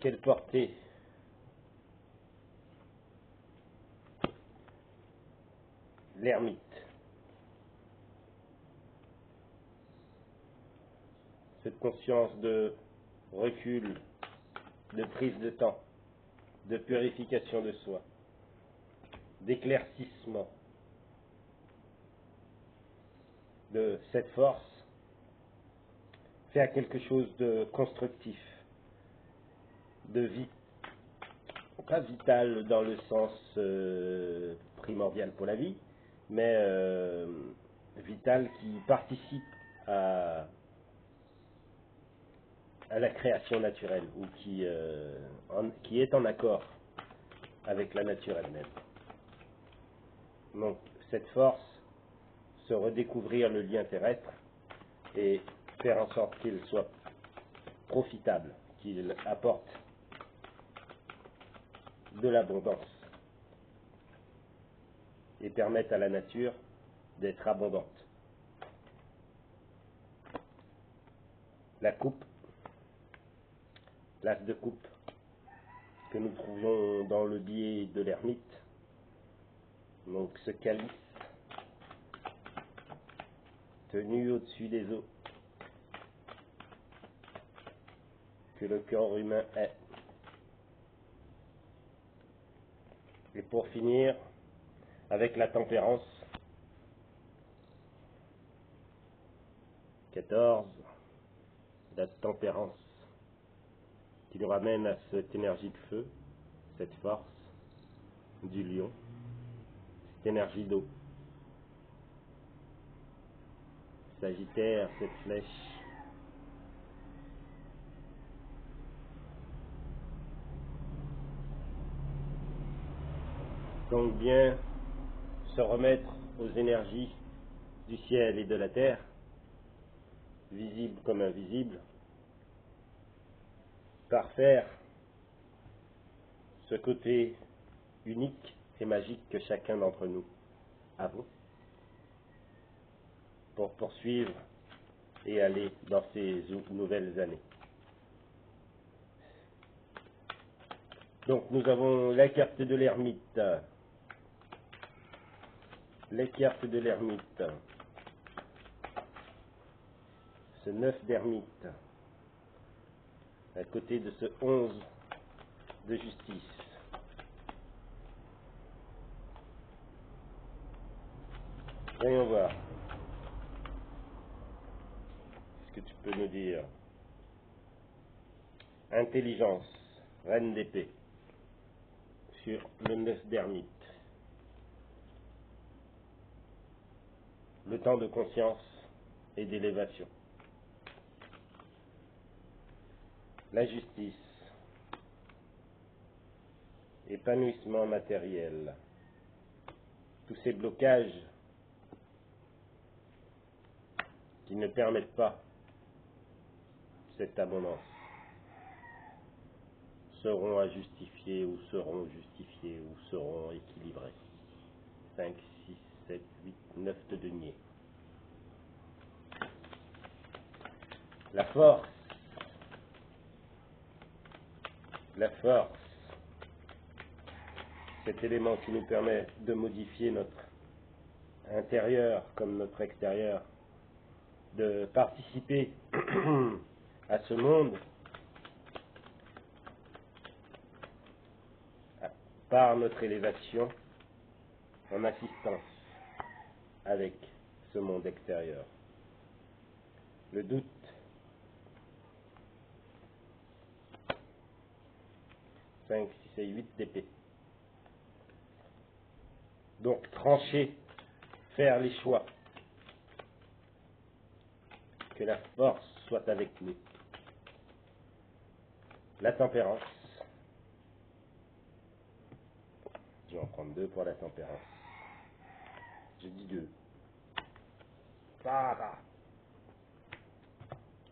Quelle portée l'ermite? Cette conscience de recul, de prise de temps, de purification de soi, d'éclaircissement de cette force faire quelque chose de constructif, de vie, pas vital dans le sens primordial pour la vie, mais vital qui participe à la création naturelle ou qui est en accord avec la nature elle-même. Donc cette force, se redécouvrir le lien terrestre et faire en sorte qu'il soit profitable, qu'il apporte de l'abondance et permette à la nature d'être abondante. La coupe, l'as de coupe que nous trouvons dans le biais de l'ermite, donc ce calice tenu au-dessus des eaux que le corps humain est. Et pour finir, avec la tempérance, 14, la tempérance qui nous ramène à cette énergie de feu, cette force du lion, cette énergie d'eau. Sagittaire, cette flèche. Donc bien se remettre aux énergies du ciel et de la terre, visibles comme invisibles, par faire ce côté unique et magique que chacun d'entre nous avons, pour poursuivre et aller dans ces nouvelles années. Donc nous avons la carte de l'ermite, les cartes de l'ermite, ce 9 d'ermite, à côté de ce 11 de justice. Voyons voir ce que tu peux nous dire. Intelligence, reine d'épée, sur le 9 d'ermite. Le temps de conscience et d'élévation. La justice, épanouissement matériel. Tous ces blocages qui ne permettent pas cette abondance seront à justifier ou seront justifiés ou seront équilibrés. 5, 6, 7, 8, 9 de denier. La force, cet élément qui nous permet de modifier notre intérieur comme notre extérieur, de participer à ce monde par notre élévation en assistance avec ce monde extérieur. Le doute, cinq, 6 et 8 d'épée. Donc trancher, faire les choix, que la force soit avec nous. La tempérance, je vais en prendre 2 pour la tempérance. Je dis 2.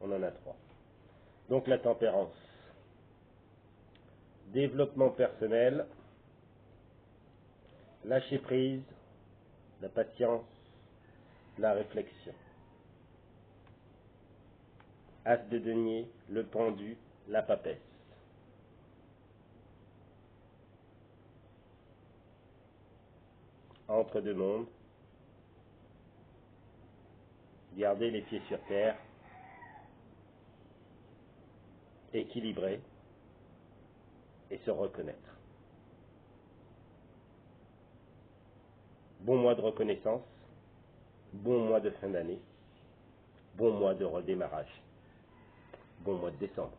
On en a 3. Donc la tempérance, développement personnel, lâcher prise, la patience, la réflexion. As de denier, le pendu, la papesse. entre deux mondes, garder les pieds sur terre, équilibrer et se reconnaître. Bon mois de reconnaissance, bon mois de fin d'année, bon mois de redémarrage, bon mois de décembre.